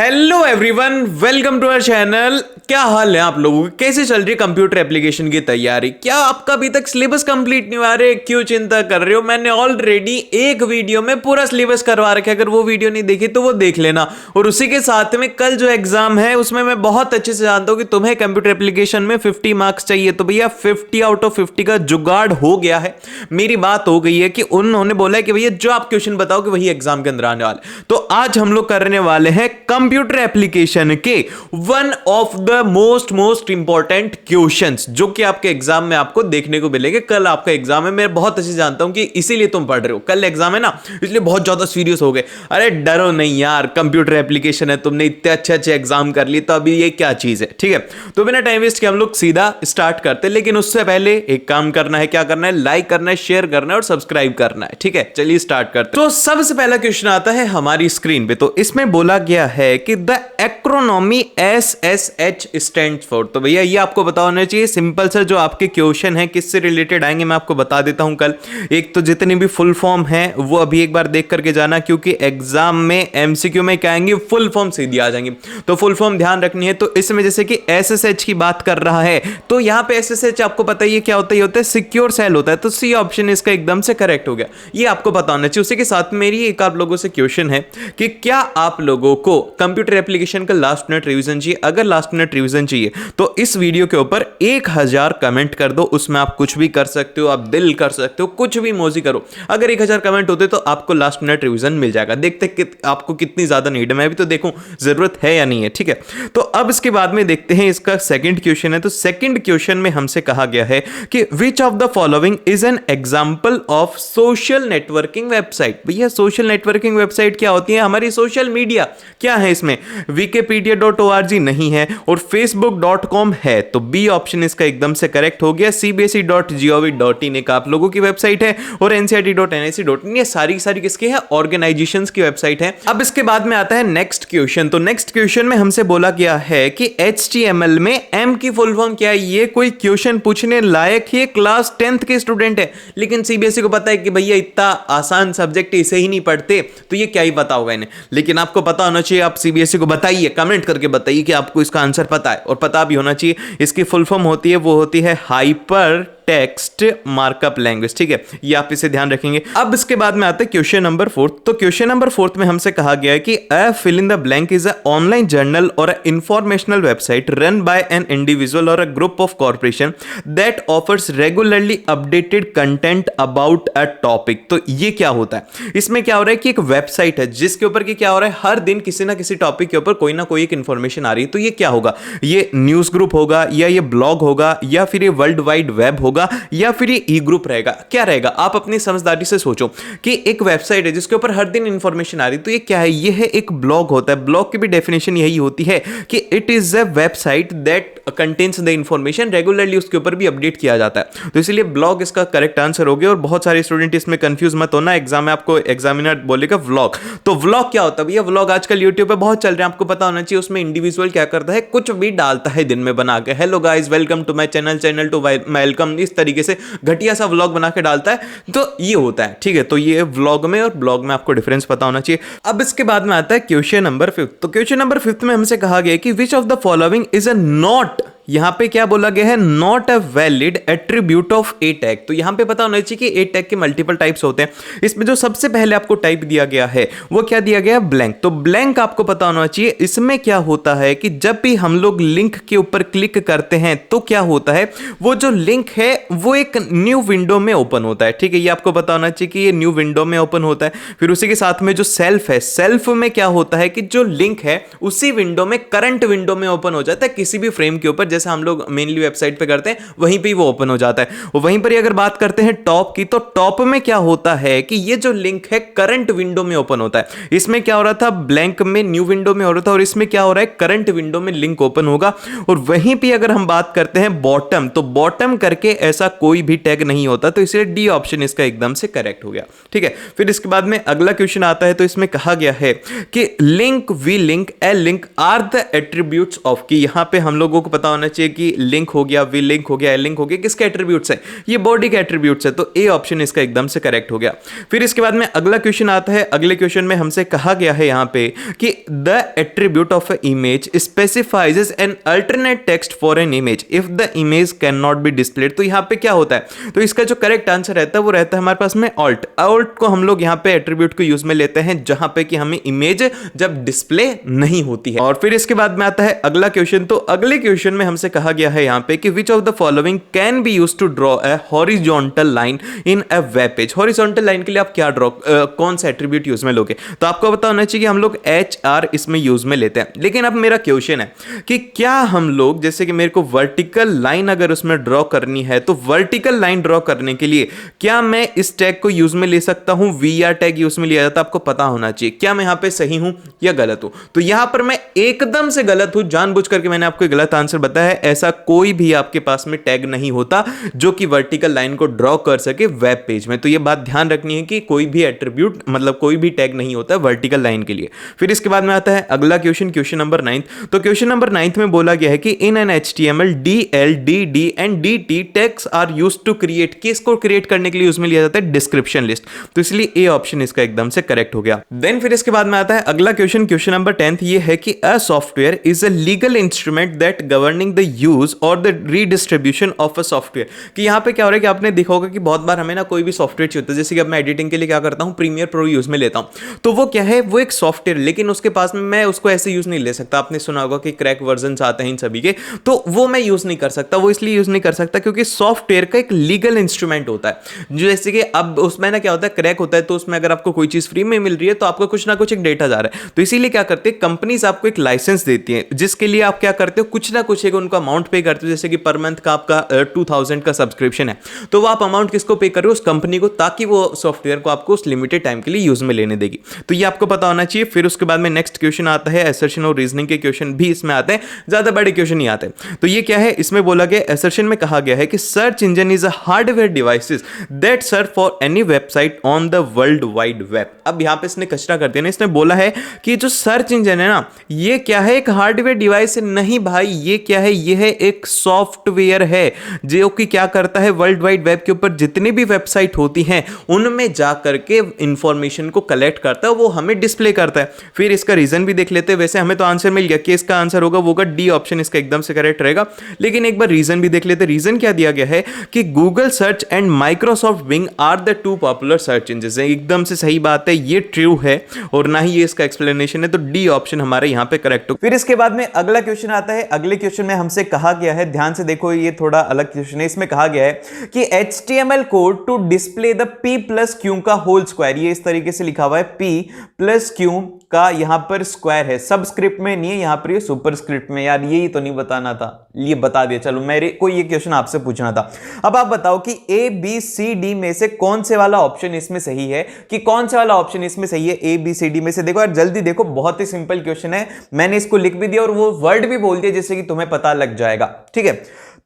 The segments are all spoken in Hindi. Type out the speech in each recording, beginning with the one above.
Hello everyone, welcome to our channel. क्या हाल है आप लोगों की? कैसे चल रही है कंप्यूटर एप्लीकेशन की तैयारी? क्या आपका अभी तक सिलेबस कंप्लीट नहीं हुआ? रहे क्यों चिंता कर रहे हो? मैंने ऑलरेडी एक वीडियो में पूरा सिलेबस करवा रखा है। अगर वो वीडियो नहीं देखी तो वो देख लेना। और उसी के साथ में कल जो एग्जाम है उसमें मैं बहुत अच्छे से जानता हूं कि तुम्हें कंप्यूटर एप्लीकेशन में 50 मार्क्स चाहिए। तो भैया 50 आउट ऑफ 50 का जुगाड़ हो गया है। मेरी बात हो गई है कि उन्होंने बोला है कि भैया जो आप क्वेश्चन बताओगे वही एग्जाम के अंदर आने वाले। तो आज हम लोग करने वाले हैं कंप्यूटर एप्लीकेशन के one of the most important questions जो कि आपके एग्जाम में आपको देखने को मिलेंगे। कल आपका एग्जाम है, मैं बहुत अच्छे से जानता हूं कि इसीलिए तुम पढ़ रहे हो। कल एग्जाम है ना, इसलिए बहुत ज्यादा सीरियस हो गए। अरे डरो नहीं यार, कंप्यूटर एप्लीकेशन है, तुमने इतने अच्छे एग्जाम कर लिए तो अभी ये क्या चीज है। ठीक है, तो बिना टाइम वेस्ट के हम लोग सीधा स्टार्ट करते हैं। लेकिन उससे पहले एक काम करना है। क्या करना है? लाइक करना है, शेयर करना है और सब्सक्राइब करना है। ठीक है, चलिए स्टार्ट करते हैं। तो सबसे पहला क्वेश्चन आता है हमारी स्क्रीन पे। तो इसमें बोला गया है कि द एक्रोनॉमी SSH स्टैंड्स फॉर। तो भैया ये आपको पता होना चाहिए। सिंपल सा जो आपके क्वेश्चन है किससे रिलेटेड आएंगे मैं आपको बता देता हूं कल। एक तो जितनी भी फुल फॉर्म है वो अभी एक बार देख करके जाना, क्योंकि एग्जाम में MCQ में क्या आएंगे, फुल फॉर्म सीधी आ जाएंगी। तो फुल फॉर्म ध्यान रखनी है। तो इसमें जैसे कि SSH की बात कर रहा है तो यहां पे SSH आपको पता ही है क्या होता है? ये होता है सिक्योर सेल होता है। तो सी ऑप्शन इसका एकदम से करेक्ट हो गया। ये आपको पता होना चाहिए। उसी के साथ मेरी एक आप लोगों से क्वेश्चन है कि क्या आप लोगों को कंप्यूटर एप्लीकेशन का लास्ट मिनट रिवीजन चाहिए? अगर लास्ट मिनट रिवीजन चाहिए तो इस वीडियो के ऊपर 1000 कमेंट कर दो। उसमें आप कुछ भी कर सकते हो, आप दिल कर सकते हो, कुछ भी मौजी करो। अगर 1000 कमेंट होते तो आपको लास्ट मिनट रिवीजन मिल जाएगा। देखते कि आपको कितनी ज्यादा नीड है, मैं भी तो देखूं जरूरत है या नहीं है। ठीक है, तो अब इसके बाद में देखते हैं इसका सेकंड क्वेश्चन है। तो सेकंड क्वेश्चन में हमसे कहा गया है कि which of the following is an example of social networking website. भैया सोशल नेटवर्किंग वेबसाइट क्या होती है? हमारी सोशल मीडिया। क्या है इसमें? wikipedia.org नहीं है और facebook.com है। तो बी ऑप्शन इसका एकदम से करेक्ट हो गया। cbse.gov.in एक आप लोगों की वेबसाइट है और ncrt.nic.in ये सारी किसकी है? ऑर्गेनाइजेशंस की वेबसाइट है। अब इसके बाद में आता है नेक्स्ट क्वेश्चन। तो नेक्स्ट क्वेश्चन में हमसे बोला गया है कि HTML में M की फुल फॉर्म क्या है? ये कोई क्वेश्चन पूछने लायक है? क्लास 10th के स्टूडेंट है, लेकिन सीबीएसई को पता है कि भैया इतना आसान सब्जेक्ट इसे ही नहीं पढ़ते तो ये क्या ही पता होगा इन्हें। लेकिन आपको पता होना चाहिए। आप सीबीएसई को बताइए, कमेंट करके बताइए कि आपको इसका आंसर पता है। और पता भी होना चाहिए इसकी फुल फॉर्म होती है, वो होती है हाइपर टेक्स्ट मार्कअप लैंग्वेज। ठीक है, ये आप इसे ध्यान रखेंगे। अब इसके बाद में आता है क्वेश्चन नंबर 4। तो क्वेश्चन नंबर 4 में हमसे कहा गया है कि a fill in the blank is a online journal or informational website run by an individual or a group of corporation that offers regularly updated content about a topic. तो ये क्या होता है? इसमें क्या हो रहा है कि एक वेबसाइट है जिसके ऊपर की क्या हो रहा है, हर दिन किसी ना किसी टॉपिक के ऊपर कोई ना कोई एक इंफॉर्मेशन आ रही है। तो ये क्या होगा? ये न्यूज ग्रुप होगा, या ये ब्लॉग होगा, या फिर ये वर्ल्ड वाइड वेब होगा, या फिर ये ई ग्रुप रहेगा? क्या रहेगा? आप अपनी समझदारी से सोचो कि एक वेबसाइट है जिसके ऊपर हर दिन इंफॉर्मेशन आ रही है। तो ये क्या है? ये है एक ब्लॉग होता है। ब्लॉग की भी डेफिनेशन यही होती है कि it is a website that contains the information, regularly उसके ऊपर भी अपडेट किया जाता है। तो इसलिए ब्लॉग इसका करेक्ट आंसर हो गया। और बहुत सारे स्टूडेंट इसमें कंफ्यूज मत होना, एग्जाम में आपको एग्जामिनर बोलेगा व्लॉग। तो व्लॉग क्या होता है? भैया व्लॉग आजकल यूट्यूब पे बहुत चल रहे हैं, आपको पता होना चाहिए। उसमें इंडिविजुअल क्या करता है, कुछ भी डालता है दिन में बना के। Hello guys, welcome to my channel to welcome, इस तरीके से घटिया सा व्लॉग बना के डालता है। तो ये होता है। ठीक है, तो ये व्लॉग में और ब्लॉग में आपको डिफरेंस पता होना चाहिए। अब इसके बाद में आता है क्वेश्चन नंबर 5। तो क्वेश्चन नंबर 5 में हमसे कहा गया कि which of the following is a not, यहां पे क्या बोला गया है? Not a valid attribute of A tag. तो यहां पे पता होना चाहिए कि ए टैग के मल्टीपल टाइप्स होते हैं। इसमें जो सबसे पहले आपको टाइप दिया गया है वो क्या दिया गया? ब्लैंक। तो ब्लैंक आपको पता होना चाहिए। इसमें क्या होता है कि जब भी हम लोग लिंक के ऊपर क्लिक करते हैं तो क्या होता है, वो जो लिंक है वो एक न्यू विंडो में ओपन होता है। ठीक है, ये आपको पता होना चाहिए कि ये न्यू विंडो में ओपन होता है। फिर उसी के साथ में जो सेल्फ है, सेल्फ में क्या होता है कि जो लिंक है उसी विंडो में, करंट विंडो में ओपन हो जाता है किसी भी फ्रेम के ऊपर। जैसे हम लोग मेनली वेबसाइट पे करते हैं वहीं पे वो ओपन हो जाता है। और वहीं पर अगर बात करते हैं टॉप की, तो टॉप में क्या होता है कि ये जो लिंक है करंट विंडो में ओपन होता है। इसमें क्या हो रहा था? ब्लैंक में न्यू विंडो में हो रहा था, और इसमें क्या हो रहा है? करंट विंडो में लिंक ओपन होगा। और वहीं पे अगर हम बात करते हैं बॉटम, तो बॉटम करके ऐसा कोई भी टैग नहीं होता। तो इसलिए डी ऑप्शन इसका एकदम से करेक्ट हो गया। ठीक है, फिर इसके बाद में अगला क्वेश्चन आता है। तो इसमें कहा गया है कि link, vlink, alink are the attributes of, की यहां पे हम लोगों को पता होना होना चाहिए कि लिंक हो गया, वी लिंक हो गया, एल लिंक हो गया, किसके एट्रीब्यूट्स है, ये बॉडी के एट्रीब्यूट्स है, तो ए ऑप्शन इसका एकदम से करेक्ट हो गया। फिर इसके बाद में अगला क्वेश्चन आता है। अगले क्वेश्चन में हमसे कहा गया है यहां पे कि the attribute of a image specifies an alternate text for an image if the image can not be displayed. तो यहां पे क्या होता है, तो इसका जो करेक्ट आंसर रहता है वो रहता है हमारे पास में ऑल्ट। ऑल्ट को हम लोग यहां पे एट्रीब्यूट को यूज में लेते हैं जहां पे कि हमें इमेज जब डिस्प्ले नहीं होती है। और फिर इसके बाद में आता है अगला क्वेश्चन। तो अगले क्वेश्चन में हमसे कहा गया है यहां पे कि which of the following can be used to draw a horizontal line in a web page. Horizontal line के लिए आप क्या ड्रॉ कौन सा एट्रीब्यूट यूज में लोगे, तो आपको पता होना चाहिए कि हम लोग HR इसमें यूज में लेते हैं। लेकिन अब मेरा क्वेश्चन है कि क्या हम लोग, जैसे कि मेरे को वर्टिकल लाइन अगर उसमें ड्रॉ करनी है, तो वर्टिकल लाइन ड्रॉ करने के लिए क्या मैं इस टैग को यूज में ले सकता हूं, VR टैग यूज में लिया जाता है। आपको पता होना चाहिए क्या मैं यहां पे सही हूं या गलत हूं। तो यहां पर मैं एकदम से गलत हूं, जानबूझ करके मैंने आपको गलत आंसर बताया है। ऐसा कोई भी आपके पास में टैग नहीं होता जो कि वर्टिकल लाइन को ड्रॉ कर सके वेब पेज में। तो यह बात ध्यान रखनी है कि कोई भी एट्रीब्यूट मतलब कोई भी टैग नहीं होता वर्टिकल लाइन के लिए। फिर इसके बाद में आता है अगला क्वेश्चन, क्वेश्चन नंबर 9। तो क्वेश्चन नंबर 9 में बोला गया है कि in an HTML DL DD and DT tags are used to create, किसको क्रिएट करने के लिए उसमें लिया जाता है डिस्क्रिप्शन लिस्ट। तो इसलिए ए ऑप्शन इसका एकदम से करेक्ट हो गया। देन फिर इसके बाद में आता है अगला क्वेश्चन, क्वेश्चन नंबर 10 ये है कि a software is a legal instrument that governing the use or the redistribution of a software. कि यहां पे क्या हो रहा है कि आपने देखा होगा कि बहुत बार हमें ना कोई भी सॉफ्टवेयर चाहिए होता है, जैसे कि अब मैं एडिटिंग के लिए क्या करता हूं, प्रीमियर प्रो यूज में लेता हूं। तो वो क्या है, वो एक सॉफ्टवेयर, लेकिन उसके पास में मैं उसको ऐसे यूज नहीं ले सकता। आपने सुना होगा कि क्रैक वर्जन आते हैं इन सभी के, तो वो मैं यूज नहीं कर सकता। वो इसलिए यूज नहीं कर सकता क्योंकि सॉफ्टवेयर का एक लीगल इंस्ट्रूमेंट होता है। जैसे कि अब उसमें ना क्या होता है, क्रैक होता है, तो उसमें अगर आपको कोई चीज फ्री में मिल रही है तो आपको कुछ ना कुछ एक डेटा जा रहा है। तो इसीलिए क्या करते हैं, कंपनीज आपको एक लाइसेंस देती है जिसके लिए आप क्या करते हो, कुछ ना कुछ एक उनका अमाउंट पे करते हो। जैसे कि पर मंथ का आपका 2000 का सब्सक्रिप्शन है, तो वो आप अमाउंट किसको पे कर रहे हो, उस कंपनी को, ताकि वो सॉफ्टवेयर को आपको उस लिमिटेड टाइम के लिए यूज में लेने देगी। तो ये आपको पता होना चाहिए। फिर उसके बाद में नेक्स्ट क्वेश्चन आता है, असर्शन और रीजनिंग के क्वेश्चन भी इसमें आते हैं, ज्यादा बड़े क्वेश्चन नहीं आते। तो ये क्या है, इसमें बोला गया, असर्शन में कहा गया है कि search engine is a hardware devices that search for any website on the world wide web. अब यहां पे इसने कचरा कर दिया ना, इसने बोला है कि जो सर्च इंजन है ना, ये क्या है, एक हार्डवेयर डिवाइस है। नहीं भाई, ये क्या है, ये है एक सॉफ्टवेयर है जो कि क्या करता है, वर्ल्ड वाइड वेब के ऊपर जितनी भी वेबसाइट होती हैं उनमें जाकर के इंफॉर्मेशन को कलेक्ट करता है, वो हमें डिस्प्ले करता है। फिर इसका रीजन भी देख लेते हैं। वैसे हमें तो आंसर मिल गया कि इसका आंसर होगा वो डी ऑप्शन इसका एकदम से करेक्ट रहेगा, लेकिन एक बार रीजन भी देख लेते हैं। रीजन क्या दिया गया है कि Google search and Microsoft Bing are the two popular search engine. एकदम से सही बात है, ये ट्रू है और ना ही ये इसका एक्सप्लेनेशन है। तो डी ऑप्शन हमारे यहां पे करेक्ट हो। फिर इसके बाद में अगला क्वेश्चन आता है। अगले क्वेश्चन में हमसे कहा गया है, ध्यान से देखो, ये थोड़ा अलग क्वेश्चन है। इसमें कहा गया है कि HTML code to display the P plus Q का होल स्क्वायर, ये इस तरीके से लिखा हुआ है, P प्लस Q का यहां पर स्क्वायर है, सबस्क्रिप्ट में नहीं है, यहां पर ये सुपरस्क्रिप्ट में। यार यही तो नहीं बताना था, ये बता दिया। चलो, मेरे को ये क्वेश्चन आपसे पूछना था। अब आप बताओ कि ABCD में से कौन से वाला ऑप्शन इसमें सही है, कि कौन से वाला ऑप्शन इसमें सही है ABCD में से। देखो यार जल्दी देखो, बहुत ही सिंपल क्वेश्चन है, मैंने इसको लिख भी दिया और वो वर्ड भी बोल दिया जिससे कि तुम्हें पता लग जाएगा। ठीक है,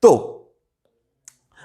तो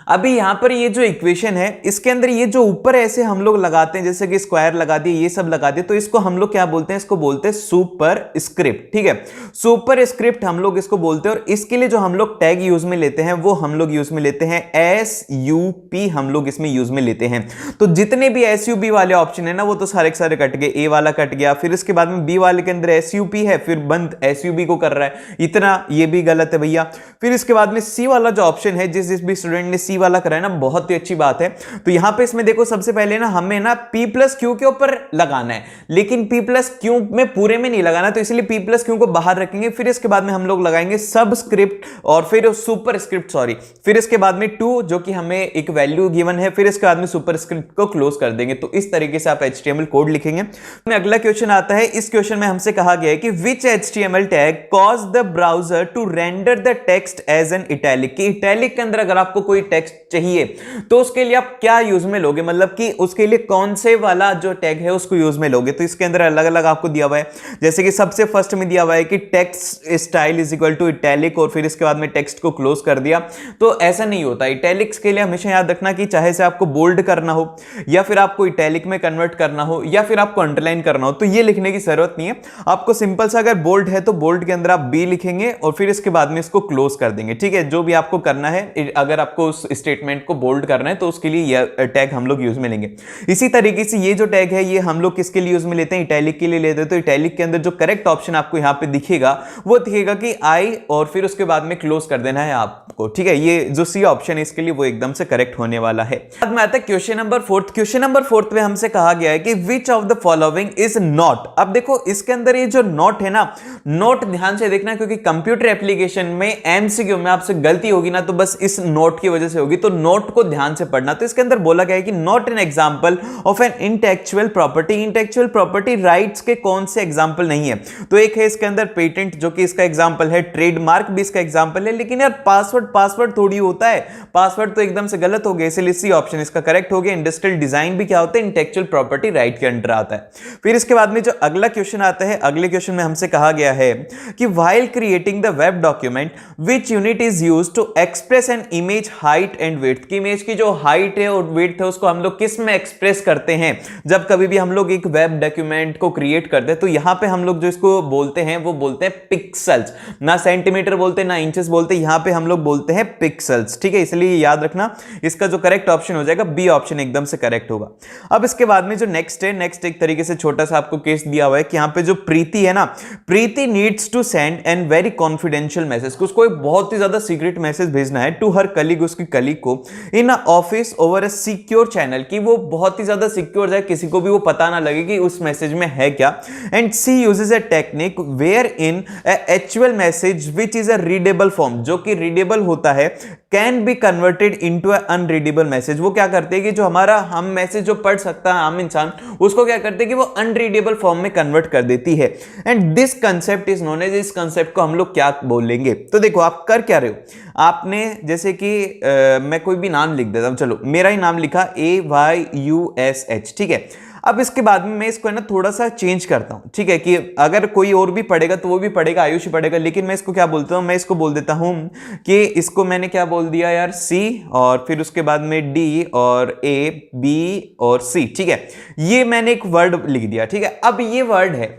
अभी यहां पर ये जो इक्वेशन है, इसके अंदर ये जो ऊपर ऐसे हम लोग लगाते हैं, जैसे कि स्क्वायर लगा दिए, ये सब लगा दिए, तो इसको हम लोग क्या बोलते हैं, इसको बोलते हैं सुपर स्क्रिप्ट। ठीक है, सुपर स्क्रिप्ट हम लोग इसको बोलते हैं। और इसके लिए जो हम लोग टैग यूज में लेते हैं वो हम लोग यूज में लेते हैं SUP, हम लोग इसमें यूज में लेते हैं। तो जितने भी SUP वाले ऑप्शन है ना, वो तो सारे के सारे कट गए। A वाला कट गया, फिर इसके बाद में B वाले के अंदर SUP है, फिर बंद SUB को कर रहा है, इतना ये भी गलत है भैया। फिर इसके बाद में C वाला जो ऑप्शन है, जिस भी स्टूडेंट ने C वाला करा है ना, बहुत ही अच्छी बात है। तो यहां पे इसमें देखो, सबसे पहले ना हमें ना P प्लस Q के ऊपर लगाना है, लेकिन P प्लस Q में पूरे में नहीं लगाना, तो इसलिए P प्लस Q को बाहर रखेंगे। फिर इसके बाद में हम लोग लगाएंगे सबस्क्रिप्ट और फिर सुपर स्क्रिप्ट, सॉरी, फिर इसके बाद में 2 जो कि हमें एक वैल्यू गिवन है, फिर इसके बाद में सुपर स्क्रिप्ट को क्लोज कर देंगे। तो इस तरीके से आप HTML कोड लिखेंगे। अगला क्वेश्चन आता है। इस क्वेश्चन में हमसे कहा गया है कि which HTML tag cause the browser to render the text as an italic. कि इटैलिक के अंदर अगर आपको कोई टेक्स्ट टेक्स्ट चाहिए तो उसके लिए आप क्या यूज में लोगे, मतलब कि उसके लिए कौन से वाला जो टैग है उसको यूज में लोगे। तो इसके अंदर अलग अलग आपको दिया हुआ है, जैसे कि सबसे फर्स्ट में दिया हुआ है कि text style is equal to italic और फिर इसके बाद में टेक्स्ट को क्लोज कर दिया। तो ऐसा नहीं होता, इटैलिक्स के लिए हमेशा याद रखना कि चाहे से आपको बोल्ड करना हो या फिर आपको इटैलिक में कन्वर्ट करना हो या फिर आपको अंडरलाइन करना हो तो ये लिखने की जरूरत नहीं है आपको। सिंपल सा अगर बोल्ड है तो बोल्ड के अंदर आप बी लिखेंगे और फिर इसके बाद में इसको क्लोज कर देंगे, ठीक है। जो भी आपको करना है, अगर आपको उस स्टेटमेंट को बोल्ड करना है तो उसके लिए यह टैग हम लोग यूज में लेंगे। इसी तरीके से ये जो टैग है ये हम लोग किसके लिए यूज में लेते हैं, इटैलिक के लिए लेते हैं। तो इटैलिक के अंदर जो करेक्ट ऑप्शन आपको यहां पे दिखेगा वो दिखेगा कि आई और फिर उसके बाद में क्लोज कर देना है आपको, ठीक है। ये जो सी ऑप्शन है इसके लिए वो एकदम से करेक्ट होने वाला है। बाद में आता है क्वेश्चन नंबर 4। क्वेश्चन नंबर 4 में हमसे कहा गया है कि which of the following is not. अब देखो इसके अंदर ये जो नॉट है ना, नोट ध्यान से देखना क्योंकि कंप्यूटर एप्लीकेशन में एमसीक्यू में आपसे गलती होगी ना तो बस इस नोट की वजह से होगी, तो नोट को ध्यान से पढ़ना। तो इसके अंदर बोला गया है कि not an example of an intellectual property. Intellectual property rights के कौन से एग्जांपल नहीं है, तो एक है इसके अंदर पेटेंट जो कि इसका एग्जांपल है, ट्रेडमार्क भी इसका एग्जांपल है, लेकिन यार पासवर्ड थोड़ी होता है, पासवर्ड तो एकदम से गलत हो गया, इसलिए सी ऑप्शन इसका करेक्ट हो गया। इंडस्ट्रियल डिजाइन भी क्या होता है, इंटेलेक्चुअल प्रॉपर्टी राइट के अंडर आता है। फिर इसके बाद में जो अगला क्वेश्चन आता है, अगले क्वेश्चन में हमसे कहा गया है कि while creating the web document which unit is used to express an image height and width. की इमेज की जो हाइट है और विड्थ है उसको हम लोग किस में एक्सप्रेस करते हैं। जब कभी भी हम लोग एक वेब डॉक्यूमेंट को क्रिएट करते हैं तो यहां पे हम लोग जो इसको बोलते हैं वो बोलते हैं पिक्सल्स, ना सेंटीमीटर बोलते हैं ना इंचेस बोलते हैं, यहां पे हम लोग बोलते हैं पिक्सल्स, ठीक है। इसलिए याद रखना इसका जो करेक्ट ऑप्शन हो जाएगा बी ऑप्शन एकदम से करेक्ट होगा। अब इसके बाद में जो नेक्स्ट है, नेक्स्ट एक तरीके से छोटा सा आपको केस दिया हुआ है कि यहां पे जो प्रीति है ना, Preeti needs to send an very confidential message, उसको एक बहुत ही ज्यादा सीक्रेट मैसेज भेजना है टू हर कलीग, उसकी कलीग को in office over a secure channel, कि वो बहुत ही ज्यादा सिक्योर जाए, किसी को भी वो पता ना लगे कि उस मैसेज में है क्या। And C uses a technique wherein actual message which is a readable form, जो कि रीडेबल होता है, can be converted into unreadable message. वो क्या करते हैं कि जो हमारा हम मैसेज जो पढ़ सकता है आम इंसान, उसको क्या करते हैं कि वो अनरीडेबल फॉर्म में कन्वर्ट कर देती है। And this concept is known as, इस कंसेप्ट को हम लोग क्या बोलेंगे। तो देखो आप कर क्या रहे हो, आपने जैसे कि मैं कोई भी नाम लिख देता हूं, चलो मेरा ही नाम लिखा AYUSH, ठीक है। अब इसके बाद में मैं इसको है ना थोड़ा सा चेंज करता हूं, ठीक है, कि अगर कोई और भी पढ़ेगा तो वो भी पढ़ेगा, आयुष ही पढ़ेगा, लेकिन मैं इसको क्या बोलता हूं, मैं इसको बोल देता हूं कि इसको मैंने क्या बोल दिया यार, C और फिर उसके बाद में D और A B और C, ठीक है। ये मैंने एक वर्ड लिख दिया, ठीक है। अब ये वर्ड है,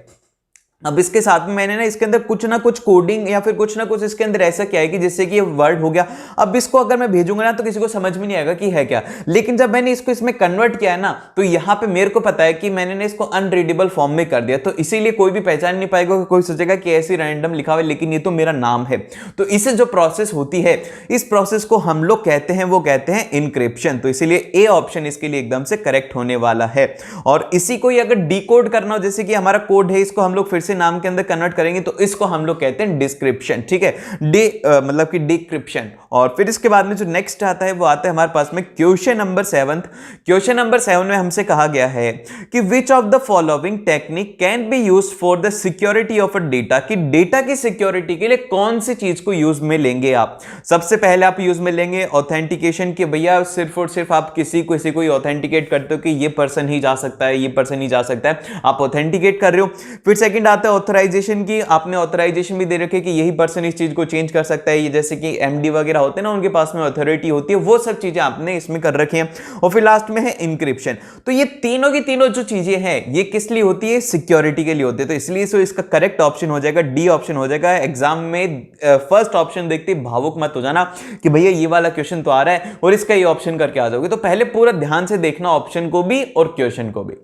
अब इसके साथ में मैंने ना इसके अंदर कुछ ना कुछ कोडिंग या फिर कुछ ना कुछ इसके अंदर ऐसा क्या है कि जिससे कि ये वर्ड हो गया। अब इसको अगर मैं भेजूंगा ना तो किसी को समझ में नहीं आएगा कि है क्या, लेकिन जब मैंने इसको इसमें कन्वर्ट किया है ना तो यहां पे मेरे को पता है कि मैंने ना इसको अनरीडेबल फॉर्म में कर दिया, तो इसीलिए कोई भी पहचान नहीं पाएगा, कोई सोचेगा कि ऐसी रैंडम लिखा हुआ है लेकिन ये तो मेरा नाम है। तो इससे जो प्रोसेस होती है, इस प्रोसेस को हम लोग कहते हैं, वो कहते हैं इनक्रिप्शन। तो इसीलिए ए ऑप्शन इसके लिए एकदम से करेक्ट होने वाला है। और इसी को अगर डिकोड करना हो, जैसे कि हमारा कोड है, इसको हम लोग फिर से नाम के अंदर कन्वर्ट करेंगे तो इसको हम लोग कहते हैं डिस्क्रिप्शन, ठीक है, मतलब कि डिक्रिप्शन। और फिर इसके बाद में जो नेक्स्ट आता है वो आता है हमारे पास में क्वेश्चन नंबर 7। क्वेश्चन नंबर 7 में हमसे कहा गया है कि which of the following technique can be used for the security of a data, कि डेटा की सिक्योरिटी के लिए कौन सी चीज को यूज में लेंगे आप। सबसे पहले आप यूज में लेंगे ऑथेंटिकेशन, कि भैया सिर्फ और सिर्फ आप किसी को ऑथेंटिकेट करते हो कि ये पर्सन ही जा सकता है, ये पर्सन ही जा सकता है, आप ऑथेंटिकेट कर रहे हो। फिर सेकंड आता है ऑथराइजेशन की, आपने ऑथराइजेशन भी दे रखे कि यही पर्सन इस चीज को चेंज कर सकता है, ये जैसे कि एमडी वगैरह होते हैं ना, उनके पास में अथॉरिटी होती है, वो सब चीजें आपने इसमें कर रखी हैं। और फिर लास्ट में है इंक्रिप्शन। तो ये तीनों की तीनों जो चीजें हैं ये किस लिए होती है, सिक्योरिटी के लिए होती है। तो इसलिए इसका करेक्ट ऑप्शन हो जाएगा डी ऑप्शन हो जाएगा। एग्जाम में फर्स्ट ऑप्शन देखते भावुक मत हो जाना कि भैया ये वाला क्वेश्चन तो आ रहा है और इसका ये ऑप्शन करके आ जाओगे, तो पहले पूरा ध्यान से देखना ऑप्शन को भी और क्वेश्चन को भी।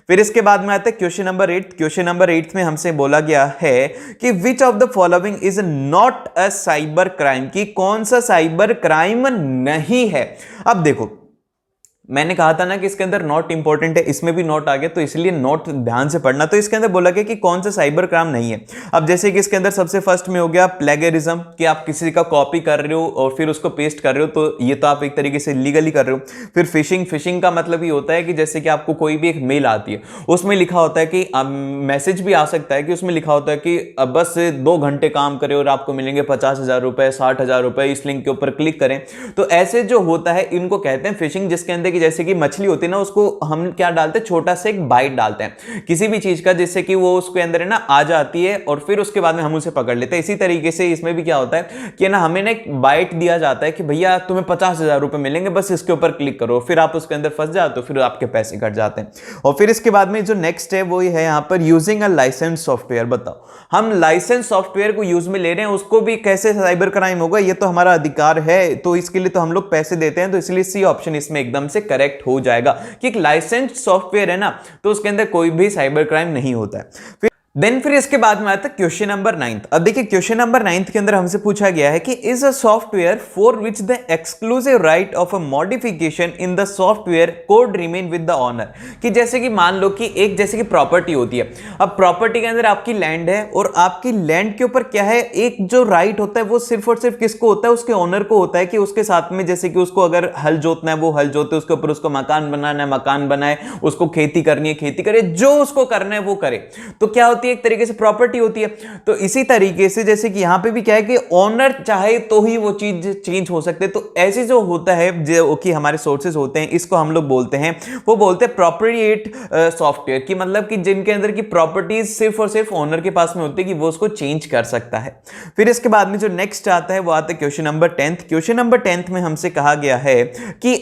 फिर इसके बाद में आता है क्वेश्चन नंबर 8। क्वेश्चन नंबर 8 में हमसे बोला गया है कि which of the following is not a cyber crime, की कौन सा साइबर क्राइम नहीं है। अब देखो मैंने कहा था ना कि इसके अंदर नोट इंपॉर्टेंट है, इसमें भी नोट आ गया, तो इसलिए नोट ध्यान से पढ़ना। तो इसके अंदर बोला गया कि कौन सा साइबर क्राइम नहीं है। अब जैसे कि इसके अंदर सबसे फर्स्ट में हो गया प्लेगरिज्म, कि आप किसी का कॉपी कर रहे हो और फिर उसको पेस्ट कर रहे हो, तो ये तो आप एक तरीके से लीगली कर रहे हो। फिर फिशिंग, फिशिंग का मतलब ये होता है कि जैसे कि आपको कोई भी एक मेल आती है, उसमें लिखा होता है कि मैसेज भी आ सकता है कि उसमें लिखा होता है कि अब बस 2 घंटे काम करें और आपको मिलेंगे 50,000 रुपए, 60,000 रुपए, इस लिंक के ऊपर क्लिक करें। तो ऐसे जो होता है इनको कहते हैं फिशिंग, जिसके अंदर कि जैसे कि मछली होती है ना, उसको हम क्या डालते हैं, छोटा सा एक बाइट डालते हैं किसी भी चीज का, जिससे कि वो उसके अंदर है ना आ जाती है और फिर उसके बाद में हम उसे पकड़ लेते हैं। इसी तरीके से इसमें भी क्या होता है कि ना हमें ना एक बाइट दिया जाता है कि भैया तुम्हें 50,000 रुपए मिलेंगे, बस इसके ऊपर क्लिक करो, फिर आप उसके अंदर फंस जाते हो, फिर आपके पैसे कट जाते हैं। और फिर इसके बाद में जो नेक्स्ट है वो है यहां पर यूजिंग अ लाइसेंस सॉफ्टवेयर। बताओ, हम लाइसेंस सॉफ्टवेयर को यूज में ले रहे हैं, उसको भी कैसे साइबर क्राइम होगा? ये तो हमारा अधिकार है, तो इसके लिए तो हम लोग पैसे देते हैं, तो इसलिए सी ऑप्शन इसमें एकदम से करेक्ट हो जाएगा कि एक लाइसेंस सॉफ्टवेयर है ना, तो उसके अंदर कोई भी साइबर क्राइम नहीं होता है। फिर इसके बाद में आता है क्वेश्चन नंबर 9। अब देखिए क्वेश्चन नंबर 9 के अंदर हमसे पूछा गया है कि is a software for which the exclusive right of a modification in the software code remain with the owner. कि जैसे कि मान लो कि एक जैसे कि प्रॉपर्टी होती है, अब प्रॉपर्टी के अंदर आपकी लैंड है और आपकी लैंड के ऊपर क्या है, एक जो राइट होता है वो सिर्फ और सिर्फ किसको होता है, उसके ओनर को होता है, कि उसके साथ में जैसे कि उसको अगर हल जोतना है वो हल जोते, उसके ऊपर उसको मकान बनाना है मकान बनाए, उसको खेती करनी है खेती करे, जो उसको करना है वो करे। तो क्या होती है, एक तरीके से प्रॉपर्टी होती है। तो इसी तरीके से जैसे कि यहां पे भी क्या है कि ओनर चाहे तो ही वो चीज चेंज हो सकते हैं। तो ऐसे जो होता है जो कि हमारे सोर्सेज होते हैं, इसको हम लोग बोलते हैं, वो बोलते हैं प्रोप्रिएट सॉफ्टवेयर, की मतलब कि जिनके अंदर की प्रॉपर्टीज सिर्फ और सिर्फ ओनर के पास में होती है कि वो उसको चेंज कर सकता है। फिर इसके बाद में जो नेक्स्ट आता है वो आता है क्वेश्चन नंबर 10। क्वेश्चन नंबर 10 में हमसे कहा गया है कि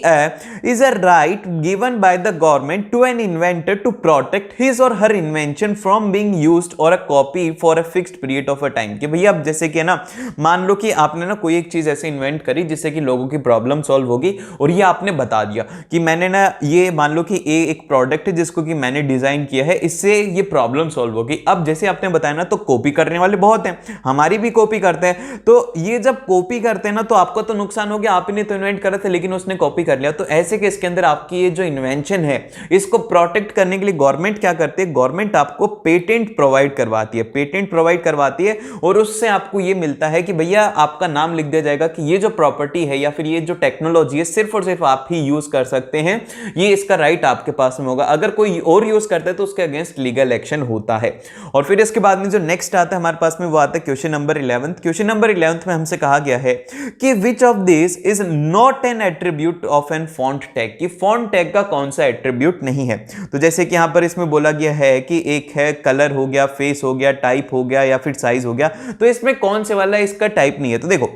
is a right given by the government to an inventor to protect his or her invention from being used or copy for a fixed period of a time. कि भैया अब जैसे कि ना मान लो कि आपने ना कोई एक चीज ऐसे इन्वेंट करी जिससे कि लोगों की प्रॉब्लम सॉल्व होगी, और ये आपने बता दिया कि मैंने ना ये मान लो कि एक प्रोडक्ट है जिसको कि मैंने डिजाइन किया है, इससे ये प्रॉब्लम सॉल्व होगी। अब जैसे आपने बताया ना, तो कॉपी करने वाले बहुत हैं, हमारी भी कॉपी करते हैं। तो ये जब कॉपी करते हैं ना, तो आपका तो नुकसान हो गया, आपने तो इन्वेंट करा था लेकिन उसने कॉपी कर लिया। तो ऐसे केस के अंदर आपकी ये जो इन्वेंशन है इसको प्रोटेक्ट करने के लिए गवर्नमेंट क्या करती है, गवर्नमेंट आपको पेटेंट प्रोवाइड करवाती है, पेटेंट प्रोवाइड करवाती है, और उससे आपको ये मिलता है कि भैया आपका नाम लिख दिया जाएगा कि ये जो प्रॉपर्टी है या फिर ये जो टेक्नोलॉजी है सिर्फ और सिर्फ आप ही यूज कर सकते हैं, ये इसका राइट आपके पास में होगा। अगर कोई और यूज करता है तो उसके अगेंस्ट लीगल एक्शन होता है। और फिर इसके बाद में जो नेक्स्ट आता है हमारे पास में वो आता है क्वेश्चन नंबर 11। क्वेश्चन नंबर 11 में हमसे कहा गया है कि which of this is not an attribute of an font tag. कि फॉन्ट टैग का कौन सा एट्रीब्यूट नहीं है। तो जैसे कि यहां पर इसमें बोला गया है कि एक है कलर हो गया, फेस हो गया, टाइप हो गया या फिर साइज हो गया, तो इसमें कौन से वाला इसका टाइप नहीं है। तो देखो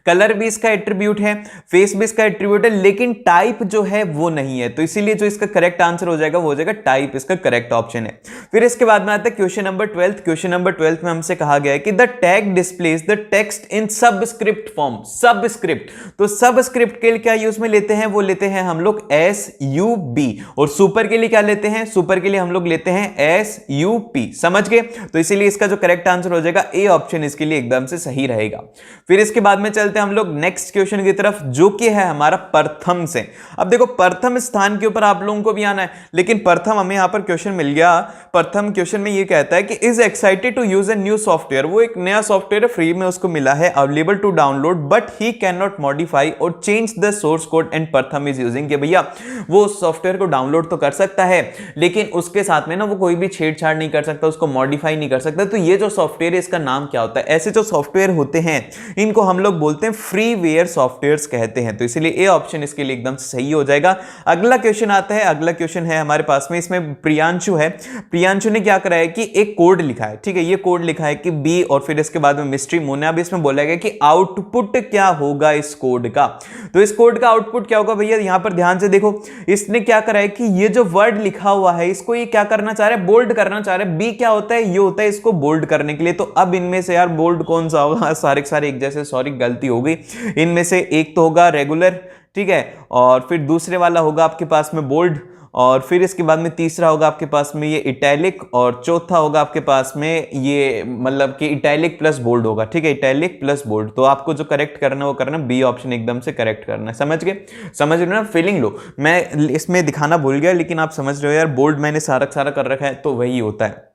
कलर भी इसका एट्रीब्यूट है, फेस भी इसका एट्रीब्यूट है, लेकिन टाइप जो है वो नहीं है। तो इसीलिए जो इसका करेक्ट आंसर हो जाएगा वो हो जाएगा टाइप, इसका करेक्ट ऑप्शन है। फिर इसके बाद में आता है क्वेश्चन नंबर 12। क्वेश्चन नंबर 12 में हमसे कहा गया है कि the tag displace the text in subscript form. Subscript, तो सबस्क्रिप्ट के लिए क्या यूज में लेते हैं, वो लेते हैं हम लोग SUB, और सुपर के लिए क्या लेते हैं, सुपर के लिए हम लोग लेते हैं SUP। समझ गए? तो इसीलिए इसका जो करेक्ट आंसर हो जाएगा ए ऑप्शन इसके लिए एकदम से सही रहेगा। फिर इसके बाद में चलते हैं हम लोग नेक्स्ट क्वेश्चन की तरफ, जो कि है हमारा प्रथम से। अब देखो प्रथम स्थान के ऊपर आप लोगों को भी आना है, लेकिन प्रथम हमें यहां पर क्वेश्चन मिल गया। प्रथम क्वेश्चन में ये कहता है कि is excited to use a new software. वो एक नया सॉफ्टवेयर फ्री में उसको मिला है, available to download, but he can not modify or change the source code and Pratham is using. के भैया वो सॉफ्टवेयर को डाउनलोड तो कर सकता है, लेकिन उसके साथ में ना वो कोई भी छेड़छाड़ नहीं कर सकता, उसको मॉडिफाई नहीं कर सकता। तो ये जो सॉफ्टवेयर है इसका नाम क्या होता है? ऐसे जो सॉफ्टवेयर होते हैं इनको हम लोग बोलते हैं फ्रीवेयर सॉफ्टवेयर्स कहते हैं। तो इसलिए ए ऑप्शन इसके लिए एकदम सही हो जाएगा। अगला क्वेश्चन आता है, अगला क्वेश्चन है हमारे पास में, इसमें प्रियांशु है। प्रियांशु ने क्या करा है कि एक कोड लिखा है, ठीक है, ये कोड लिखा है कि बी और फिर इसके बाद में मिस्ट्री मोना। अब इसमें बोला गया कि आउटपुट क्या होगा इस कोड का। तो इस कोड का आउटपुट क्या होगा भैया, यहां पर ध्यान से देखो, इसने क्या करा है कि ये जो वर्ड लिखा हुआ है इसको ये क्या करना चाह रहा है, बोल्ड करना चाह रहा है। बी क्या होता है, ये होता है इसको बोल्ड करने के लिए। तो अब इनमें से यार बोल्ड कौन सा होगा, सारे सारे एक जैसे, सॉरी गलती हो गई। इनमें से एक तो होगा रेगुलर, ठीक है, और फिर दूसरे वाला होगा आपके पास में बोल्ड, और फिर इसके बाद में तीसरा होगा आपके पास में ये इटैलिक, और चौथा होगा आपके पास में ये मतलब कि इटैलिक प्लस बोल्ड होगा, ठीक है, इटैलिक प्लस बोल्ड। तो आपको जो करेक्ट करना है वो करना, बी ऑप्शन एकदम से करेक्ट करना है। समझ गए, समझ रहे हो ना, फीलिंग लो। मैं इसमें दिखाना भूल गया, लेकिन आप समझ रहे हो यार, बोल्ड मैंने सारा कर रखा है तो वही होता है।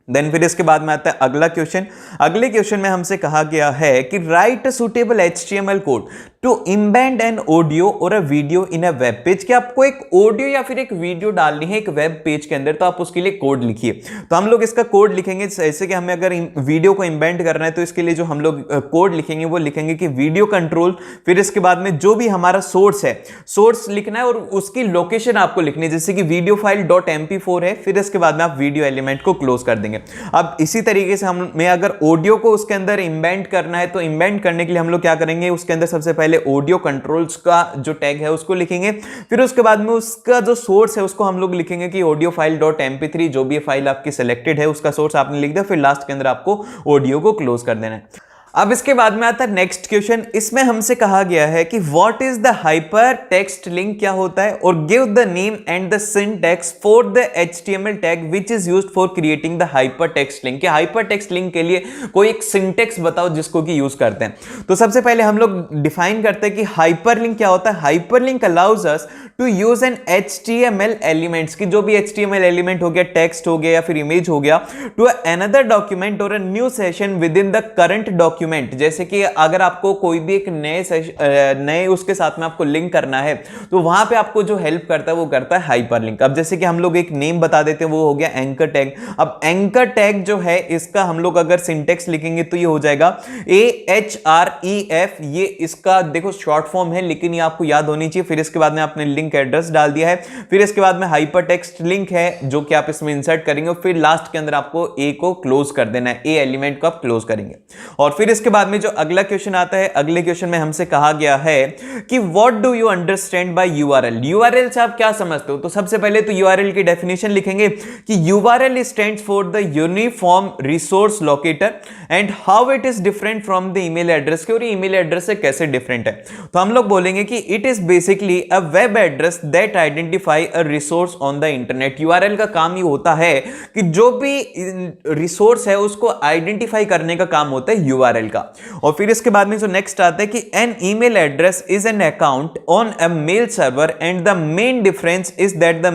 देन फिर इसके बाद में आता है अगला क्वेश्चन। अगले क्वेश्चन में हमसे कहा गया है कि write a suitable HTML code to embed an audio or a video in a web page. कि आपको एक ऑडियो या फिर एक वीडियो डालनी है एक वेब पेज के अंदर, तो आप उसके लिए कोड लिखिए। तो हम लोग इसका कोड लिखेंगे जैसे कि हमें अगर वीडियो को इम्बेड करना है तो इसके लिए जो हम लोग कोड लिखेंगे वो लिखेंगे कि वीडियो कंट्रोल, फिर इसके बाद में जो भी हमारा सोर्स है, सोर्स लिखना है और उसकी लोकेशन आपको लिखनी है, जैसे कि वीडियो फाइल .mp4 है, फिर इसके बाद में आप वीडियो एलिमेंट को क्लोज कर देंगे। अब इसी तरीके से हमें अगर ऑडियो को उसके अंदर इम्बेड करना है तो इम्बेड करने के लिए हम लोग क्या करेंगे, उसके अंदर सबसे पहले ऑडियो कंट्रोल्स का जो टैग है उसको लिखेंगे, फिर उसके बाद में उसका जो सोर्स है उसको हम लोग लिखेंगे कि ऑडियो फाइल .mp3, जो भी फाइल आपकी सिलेक्टेड है उसका सोर्स आपने लिख दिया, फिर लास्ट के अंदर आपको ऑडियो को क्लोज कर देना है। अब इसके बाद में आता है नेक्स्ट क्वेश्चन। इसमें हमसे कहा गया है कि what is the hyper text link, क्या होता है, और give the name and the syntax for the HTML tag which is used for creating the hyper text link. कि हाइपर टेक्स्ट लिंक के लिए कोई एक सिंटैक्स बताओ जिसको कि यूज करते हैं। तो सबसे पहले हम लोग डिफाइन करते हैं कि हाइपर लिंक क्या होता है। Hyperlink allows us to use an HTML elements, की जो भी HTML एलिमेंट हो गया, टेक्स्ट हो गया या फिर इमेज हो गया, टू अनदर डॉक्यूमेंट और a new session with in the current document. जैसे कि अगर आपको कोई भी एक नए उसके साथ में आपको लिंक करना है तो वहां पे आपको जो हेल्प करता है वो करता है हाइपर लिंक। अब जैसे कि हम लोग एक नेम बता देते हैं, वो हो गया एंकर टैग। अब एंकर टैग जो है इसका हम लोग अगर सिंटेक्स लिखेंगे तो ये हो जाएगा AHREF। ये इसका देखो शॉर्ट फॉर्म है, लेकिन ये आपको याद होनी चाहिए। फिर इसके बाद में आपने लिंक एड्रेस डाल दिया है, फिर इसके बाद में हाइपर टेक्स्ट लिंक है जो कि आप इसमें इंसर्ट करेंगे, और फिर लास्ट के अंदर आपको ए को क्लोज कर देना है, ए एलिमेंट को आप क्लोज करेंगे। और फिर इसके बाद में जो अगला क्वेश्चन आता है, अगले क्वेश्चन में हमसे कहा गया है कि what do you understand by URL। URL से आप क्या समझते हो। तो सबसे पहले तो URL की डेफिनेशन लिखेंगे कि URL stands for the uniform resource locator and how it is different from the email address. के और ईमेल एड्रेस से कैसे डिफरेंट है। तो हम लोग बोलेंगे कि it is basically a web address that identify a resource on the internet. URL का काम ये होता है कि जो भी रिसोर्स है उसको आइडेंटिफाई करने का काम होता है URL का। और फिर इसके बाद में जो नेक्स्ट आता है कि an email address is an account on a mail server and the main difference is that the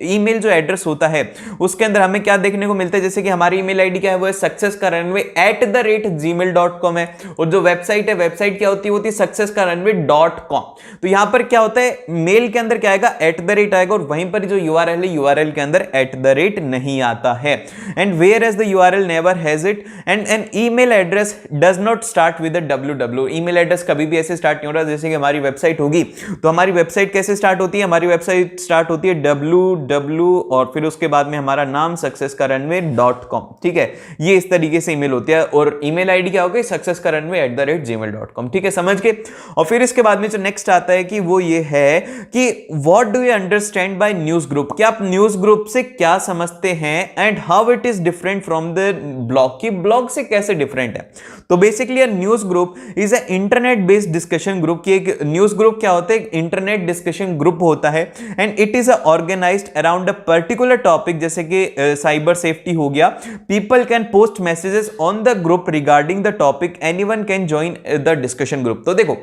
email जो एड्रेस होता है उसके अंदर हमें क्या देखने को मिलता है, जैसे कि हमारी ईमेल आईडी क्या है, वो है successkarunway@gmail.com है, और जो वेबसाइट है, वेबसाइट क्या होती है, वो होती है successkarunway.com। तो यहां पर क्या होता है, मेल के अंदर क्या आएगा, @ आएगा, और वहीं पर जो URL है URL के अंदर @ नहीं आता है। And whereas the URL never has it and an email address does not start with www। Email address कभी भी ऐसे स्टार्ट नहीं हो रहा। जैसे कि हमारी वेबसाइट होगी तो हमारी वेबसाइट कैसे स्टार्ट होती है, हमारी वेबसाइट स्टार्ट होती है www और फिर उसके बाद में हमारा नाम successkarunway.com। ठीक है, ये इस तरीके से ईमेल होती है, और ईमेल आईडी क्या होगी, successkarunway@gmail.com। ठीक है, समझ के। और फिर इसके बाद में जो नेक्स्ट आता है कि वो ये है कि what do you understand by news group. क्या आप न्यूज ग्रुप से क्या समझते हैं, and how it is different from the blog. की ब्लॉग से कैसे डिफरेंट है। तो basically news group is a internet based discussion group. की एक न्यूज ग्रुप क्या होता है, इंटरनेट डिस्कशन ग्रुप होता है, and it is organised around a particular topic, जैसे कि साइबर सेफ्टी हो गया। People can post messages on the group regarding the topic, anyone can join the discussion group. तो देखो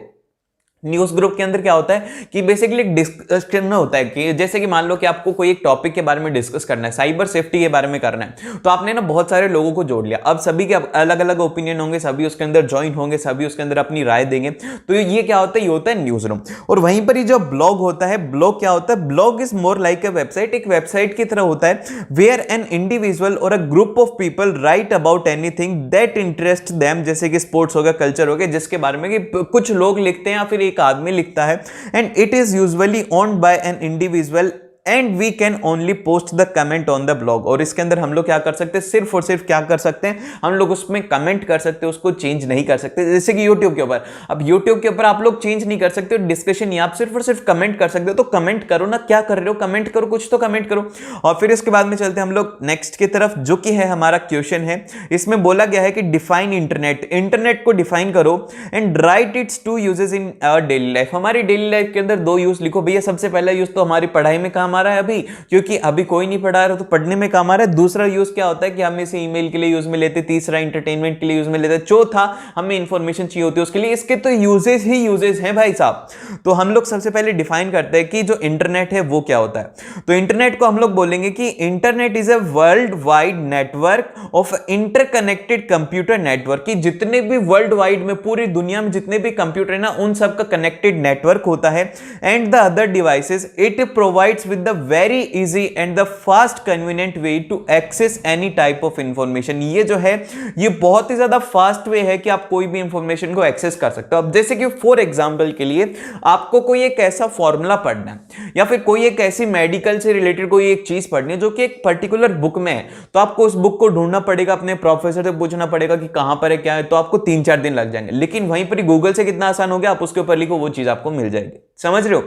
न्यूज ग्रुप के अंदर क्या होता है कि बेसिकली डिस्कशन होता है कि जैसे कि मान लो कि आपको कोई एक टॉपिक के बारे में डिस्कस करना है, साइबर सेफ्टी के बारे में करना है, तो आपने ना बहुत सारे लोगों को जोड़ लिया। अब सभी के अलग अलग ओपिनियन होंगे, सभी उसके अंदर ज्वाइन होंगे, सभी उसके अंदर अपनी राय देंगे। तो ये क्या होता है, ये होता है न्यूज रूम। और वहीं पर ही जो ब्लॉग होता है, ब्लॉग क्या होता है, blog is more like a website. एक वेबसाइट की तरह होता है, where N individual or a group of people right about anything that interest them. जैसे कि स्पोर्ट्स हो गया, कल्चर हो गया, जिसके बारे में कि कुछ लोग लिखते हैं या फिर एक आदमी लिखता है, and it is usually owned by an individual and we can only post the comment on the blog. और इसके अंदर हम लोग क्या कर सकते हैं, सिर्फ और सिर्फ क्या कर सकते हैं, हम लोग उसमें कमेंट कर सकते हैं, उसको चेंज नहीं कर सकते। जैसे कि यूट्यूब के ऊपर, अब यूट्यूब के ऊपर आप लोग चेंज नहीं कर सकते हो डिस्कशन, या आप सिर्फ और सिर्फ कमेंट कर सकते हो। तो कमेंट करो ना, क्या कर रहे हो, कमेंट करो, कुछ तो कमेंट करो। और फिर इसके बाद में चलते हैं हम लोग नेक्स्ट की तरफ, जो कि है हमारा क्वेश्चन है। इसमें बोला गया है कि डिफाइन इंटरनेट, इंटरनेट को डिफाइन करो and write its two uses in our daily life. हमारी डेली लाइफ के अंदर दो यूज लिखो भैया। सबसे पहला यूज तो हमारी पढ़ाई में काम काम आ रहा है अभी, क्योंकि अभी कोई नहीं पढ़ा रहा तो पढ़ने में काम आ रहा है। दूसरा यूज क्या होता है कि हम इसे ईमेल के लिए यूज में लेते, तीसरा एंटरटेनमेंट के लिए यूज में लेते, चौथा हमें इंफॉर्मेशन चाहिए होती है उसके लिए। इसके तो यूजेस ही यूजेस हैं भाई साहब। तो हम लोग सबसे पहले डिफाइन करते हैं कि जो इंटरनेट है वो क्या होता है। तो इंटरनेट को हम लोग बोलेंगे कि internet is a world wide network of interconnected computer network, कि जितने भी वर्ल्ड वाइड में पूरी दुनिया में जितने भी कंप्यूटर है ना उन सब का कनेक्टेड नेटवर्क होता है। And the other devices it provides with the very easy and the fast convenient way to access any type of information. ये जो है ये बहुत ही ज्यादा फास्ट वे है कि आप कोई भी इंफॉर्मेशन को एक्सेस कर सकते हो। अब जैसे कि फॉर एग्जांपल के लिए आपको कोई एक ऐसा फॉर्मूला पढ़ना है या फिर कोई एक ऐसी मेडिकल से रिलेटेड कोई एक चीज पढ़नी है जो कि एक पर्टिकुलर बुक में है, तो आपको उस बुक को ढूंढना पड़ेगा, अपने प्रोफेसर से पूछना पड़ेगा कि कहां पर है क्या है, तो आपको 3-4 दिन लग जाएंगे। लेकिन वहीं पर गूगल से कितना आसान हो गया, आप उसके ऊपर लिखो वो चीज आपको मिल जाएगी। समझ रहे हो?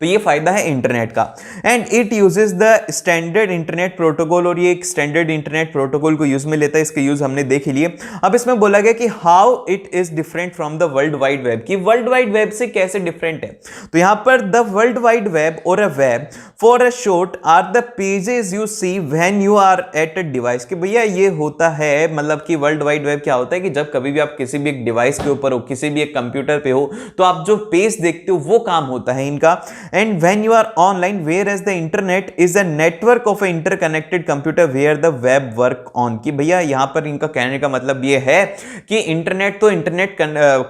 तो ये फायदा है इंटरनेट का। And it uses the standard internet protocol, और ये एक स्टैंडर्ड इंटरनेट प्रोटोकॉल को यूज में लेता है। इसके यूज हमने देख लिए। अब इसमें बोला गया कि how it is different from the world wide web, कि वर्ल्ड वाइड वेब से कैसे डिफरेंट है। तो यहां पर the world wide web or a web for a short are the pages you see when you are at a device. कि भैया ये होता है, मतलब कि वर्ल्ड वाइड वेब क्या होता है कि जब कभी भी आप किसी भी एक डिवाइस के ऊपर हो, किसी भी एक कंप्यूटर पे हो, तो आप जो पेज देखते हो वो काम होता है इनका। And when you are online, whereas the internet is a network of an interconnected computer where the web work on। कि भैया यहां पर इनका कहने का मतलब ये है कि इंटरनेट तो इंटरनेट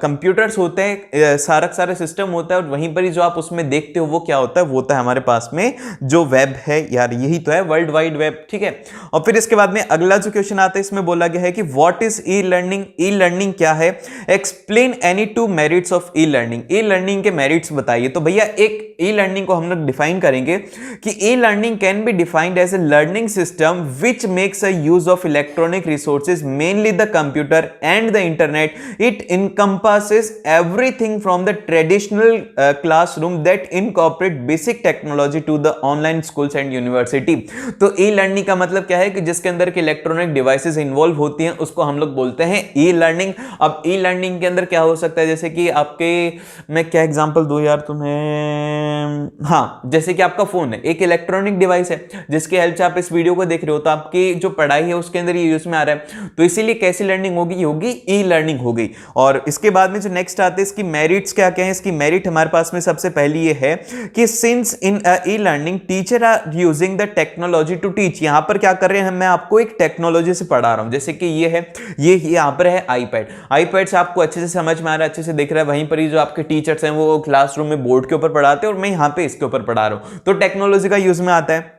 कंप्यूटर्स होते हैं, सारा सिस्टम होता है, और वहीं पर ही जो आप उसमें देखते हो वो क्या होता है, वो होता है हमारे पास में जो वेब है। यार यही तो है वर्ल्ड वाइड वेब, ठीक है। और फिर इसके बाद में अगला जो क्वेश्चन आता है, इसमें बोला गया है कि what is e learning. E learning क्या है? Explain any 2 merits of e learning. E learning के मेरिट्स बताइए। तो भैया एक ई लर्निंग को हम लोग डिफाइन करेंगे कि e learning can be defined as a learning system which makes a use of electronic resources mainly the computer and the internet. It encompasses everything from the traditional classroom that incorporate basic technology to the online schools and university. तो ई लर्निंग का मतलब क्या है कि जिसके अंदर के इलेक्ट्रॉनिक डिवाइसेस इन्वॉल्व होती हैं उसको हम लोग बोलते हैं ई लर्निंग। अब ई लर्निंग के अंदर क्या हो सकता है, जैसे कि आपके, मैं क्या एग्जांपल दूं यार तुम्हें, हाँ जैसे कि आपका फोन है, एक इलेक्ट्रॉनिक डिवाइस है जिसके हेल्प से आप इस वीडियो को देख रहे हो, तो आपकी जो पढ़ाई है उसके अंदर ये यूज में आ रहा है। तो इसीलिए कैसी लर्निंग होगी? होगी ई लर्निंग हो गई। और इसके बाद में जो नेक्स्ट आते हैं इसकी मेरिट्स क्या क्या है। इसकी मेरिट हमारे पास में सबसे पहली ये है कि since in e learning teacher are using the technology to teach. यहां पर क्या कर रहे हैं, मैं आपको एक टेक्नोलॉजी से पढ़ा रहा हूं। जैसे कि ये है, ये यहां पर है आईपैड। आईपैड से आपको अच्छे से समझ में आ रहा है, अच्छे से दिख रहा है। वहीं पर ही जो आपके टीचर्स हैं वो क्लासरूम में बोर्ड के ऊपर पढ़ाते हैं और मैं यहां पे इसके ऊपर पढ़ा रहा हूं, तो टेक्नोलॉजी का यूज में आता है।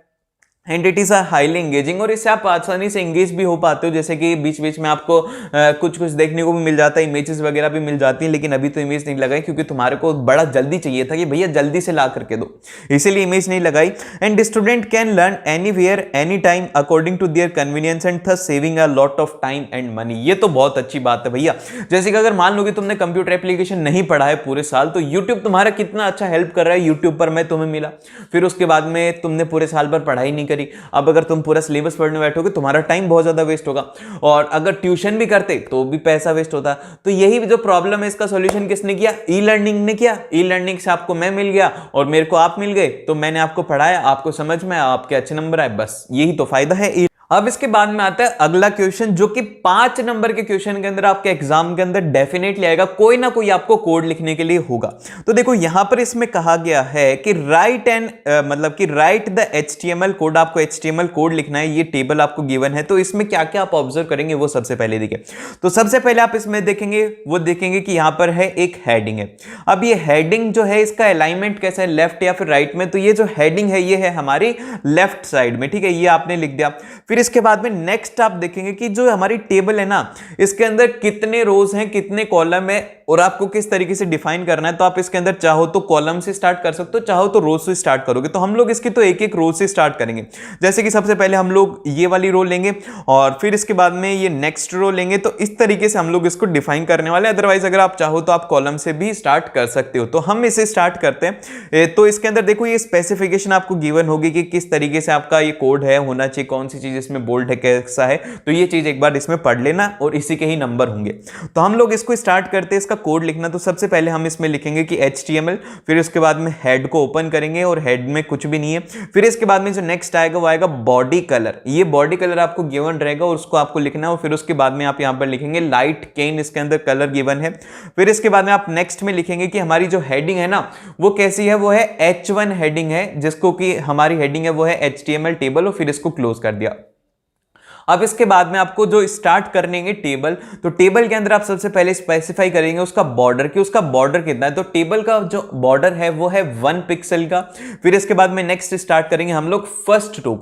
And it is highly engaging, और इससे आप आसानी से एंगेज भी हो पाते हो। जैसे कि बीच बीच में आपको कुछ देखने को भी मिल जाता है, इमेजेस वगैरह भी मिल जाती हैं, लेकिन अभी तो इमेज नहीं लगाई क्योंकि तुम्हारे को बड़ा जल्दी चाहिए था कि भैया जल्दी से ला करके दो, इसीलिए इमेज नहीं लगाई। And student can learn anywhere any time according to their convenience and thus saving a lot of time and money. ये तो बहुत अच्छी बात है भैया। जैसे कि अगर मान लो कि तुमने कंप्यूटर एप्लीकेशन नहीं पढ़ा है पूरे साल, तो यूट्यूब तुम्हारा कितना अच्छा हेल्प कर रहा है। यूट्यूब पर मैं तुम्हें मिला, फिर उसके बाद में तुमने पूरे साल भर पढ़ाई नहीं करी। अब अगर तुम पूरा सिलेबस पढ़ने बैठोगे तुम्हारा टाइम बहुत ज्यादा वेस्ट होगा, और अगर ट्यूशन भी करते तो भी पैसा वेस्ट होता। तो यही जो प्रॉब्लम है इसका सॉल्यूशन किसने किया? ई लर्निंग ने किया। ई लर्निंग से आपको मैं मिल गया और मेरे को आप मिल गए, तो मैंने आपको पढ़ाया, आपको समझ में आया, आपके अच्छे नंबर आए, बस यही तो फायदा है। अब इसके बाद में आता है अगला क्वेश्चन, जो कि 5 नंबर के क्वेश्चन के अंदर आपके एग्जाम के अंदर डेफिनेटली आएगा, कोई ना कोई आपको कोड लिखने के लिए होगा। तो देखो यहां पर इसमें कहा गया है कि राइट द HTML कोड। आपको HTML कोड लिखना है, ये टेबल आपको गिवन है। तो इसमें क्या क्या आप ऑब्जर्व करेंगे वो सबसे पहले देखिए। तो सबसे पहले आप इसमें देखेंगे कि यहां पर है एक हेडिंग है। अब ये हेडिंग जो है इसका अलाइनमेंट कैसा है, लेफ्ट या फिर राइट में? तो ये जो हेडिंग है ये है हमारी लेफ्ट साइड में, ठीक है, ये आपने लिख दिया। फिर इसके बाद में नेक्स्ट आप देखेंगे कि जो हमारी टेबल है ना, इसके अंदर कितने रोज हैं, कितने कॉलम है, और आपको किस तरीके से डिफाइन करना है। तो आप इसके अंदर चाहो तो कॉलम से स्टार्ट कर सकते हो, चाहो तो रोज से स्टार्ट करोगे। तो हम लोग इसकी तो एक एक रोज से स्टार्ट करेंगे। जैसे कि सबसे पहले हम लोग ये वाली रो लेंगे और फिर इसके बाद में ये नेक्स्ट रो लेंगे। तो इस तरीके से हम लोग इसको डिफाइन करने वाले। अदरवाइज अगर आप चाहो तो आप कॉलम से भी स्टार्ट कर सकते हो। तो हम इसे स्टार्ट करते हैं। तो इसके अंदर देखो ये स्पेसिफिकेशन आपको गिवन होगी कि किस तरीके से आपका ये कोड है होना चाहिए, कौन सी चीज इसमें बोल्ड है कैसा है, तो ये चीज एक बार इसमें पढ़ लेना और इसी के ही नंबर होंगे। तो हम लोग इसको स्टार्ट करते हैं इसका कोड लिखना। तो सबसे पहले हम इसमें लिखेंगे कि HTML, फिर उसके बाद में हेड को ओपन करेंगे और हेड में कुछ भी नहीं है। फिर इसके बाद में जो नेक्स्ट आएगा वो आएगा बॉडी कलर। ये बॉडी कलर आपको गिवन रहेगा और उसको आपको लिखना है। और फिर उसके बाद में आप यहां पर लिखेंगे लाइट केन, इसके अंदर कलर गिवन है। फिर इसके बाद में आप नेक्स्ट में लिखेंगे कि हमारी जो हेडिंग है ना वो कैसी है, वो है H1 हेडिंग है, जिसको कि हमारी हेडिंग है वो है HTML टेबल, और फिर इसको क्लोज कर दिया। अब इसके बाद में आपको जो स्टार्ट करेंगे टेबल, तो टेबल के अंदर आप सबसे पहले स्पेसिफाई करेंगे उसका बॉर्डर, कि उसका बॉर्डर कितना है। तो टेबल का जो बॉर्डर है वो है 1 पिक्सल का। फिर इसके बाद में नेक्स्ट स्टार्ट करेंगे हम लोग फर्स्ट रो।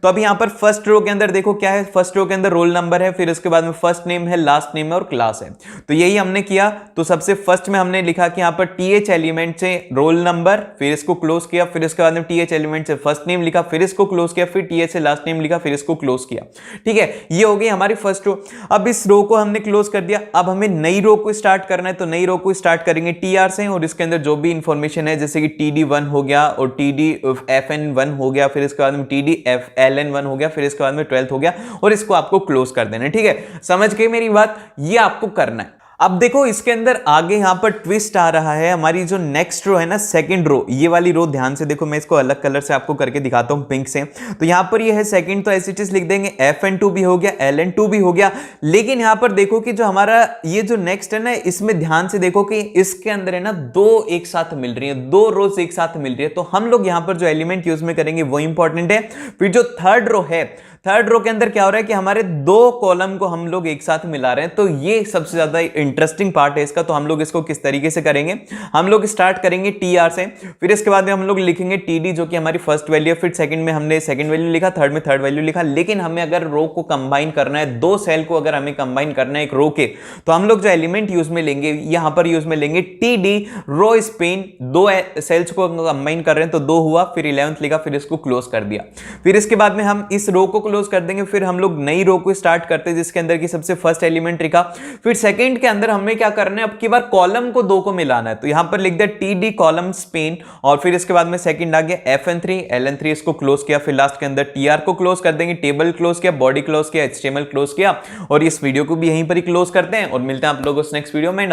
तो अब यहां पर फर्स्ट रो के अंदर देखो क्या है, फर्स्ट रो के अंदर रोल नंबर है, फिर इसके बाद में फर्स्ट नेम है, लास्ट नेम है और क्लास है। तो यही हमने किया। तो सबसे फर्स्ट में हमने लिखा कि यहां पर TH एलिमेंट से रोल नंबर, फिर इसको क्लोज किया। फिर इसके बाद में TH एलिमेंट से फर्स्ट नेम लिखा, फिर इसको क्लोज किया। फिर TH से लास्ट नेम लिखा, फिर इसको क्लोज किया। ठीक है, ये हो गई हमारी फर्स्ट रो। अब इस रो को हमने क्लोज कर दिया। अब हमें नई रो को स्टार्ट करना है। तो नई रो को स्टार्ट करेंगे TR से, और इसके अंदर जो भी इंफॉर्मेशन है जैसे कि TD1 हो गया और TDFN1 हो गया, फिर इसके बाद में TDFLN1 हो गया, फिर इसके बाद में 12th हो गया, और इसको आपको क्लोज कर देना है। ठीक है, समझ गए मेरी बात? ये आपको करना है। अब देखो इसके अंदर आगे यहां पर ट्विस्ट आ रहा है। हमारी जो नेक्स्ट रो है ना, सेकंड रो, ये वाली रो ध्यान से देखो, मैं इसको अलग कलर से आपको करके दिखाता हूं, पिंक से। तो यहां पर ये है सेकंड, तो ऐसी चीज लिख देंगे FN2 भी हो गया, LN2 भी हो गया। लेकिन यहां पर देखो कि जो हमारा ये जो नेक्स्ट है ना, इसमें ध्यान से देखो कि इसके अंदर है ना दो एक साथ मिल रही है, दो रोज एक साथ मिल रही है। तो हम लोग यहां पर जो एलिमेंट यूज में करेंगे वो इंपॉर्टेंट है। फिर जो थर्ड रो है, थर्ड रो के अंदर क्या हो रहा है कि हमारे दो कॉलम को हम लोग एक साथ मिला रहे हैं। तो ये सबसे ज्यादा इंटरेस्टिंग पार्ट है इसका। तो हम लोग इसको किस तरीके से करेंगे, हम लोग स्टार्ट करेंगे TR से, फिर इसके बाद में हम लोग लिखेंगे TD जो कि हमारी फर्स्ट वैल्यू है, फिर सेकंड में हमने सेकंड वैल्यू लिखा, थर्ड में थर्ड वैल्यू लिखा। लेकिन हमें अगर रो को कंबाइन करना है, दो सेल को अगर हमें कंबाइन करना है एक रो के, तो हम लोग जो एलिमेंट यूज में लेंगे, यहां पर यूज में लेंगे TD रो स्पेन। दो सेल्स को कंबाइन कर रहे हैं तो दो हुआ, फिर 11th लिखा, फिर इसको क्लोज कर दिया। फिर इसके बाद में हम इस रो को क्लोज कर देंगे। फिर हम लोग नई रो को स्टार्ट करते हैं जिसके अंदर की सबसे फर्स्ट एलिमेंट लिखा। फिर सेकंड के अंदर हमें क्या करना है, अब की बार कॉलम को दो को मिलाना है। तो यहां पर लिख दिया TD कॉलम स्पेन, और फिर इसके बाद में सेकंड आ गया FN3 LN3, इसको क्लोज किया। फिर लास्ट के अंदर TR को क्लोज कर देंगे, टेबल क्लोज किया, बॉडी क्लोज किया, HTML क्लोज किया, और इस वीडियो को भी यहीं पर ही क्लोज करते हैं और मिलते हैं आप लोगों को नेक्स्ट वीडियो में।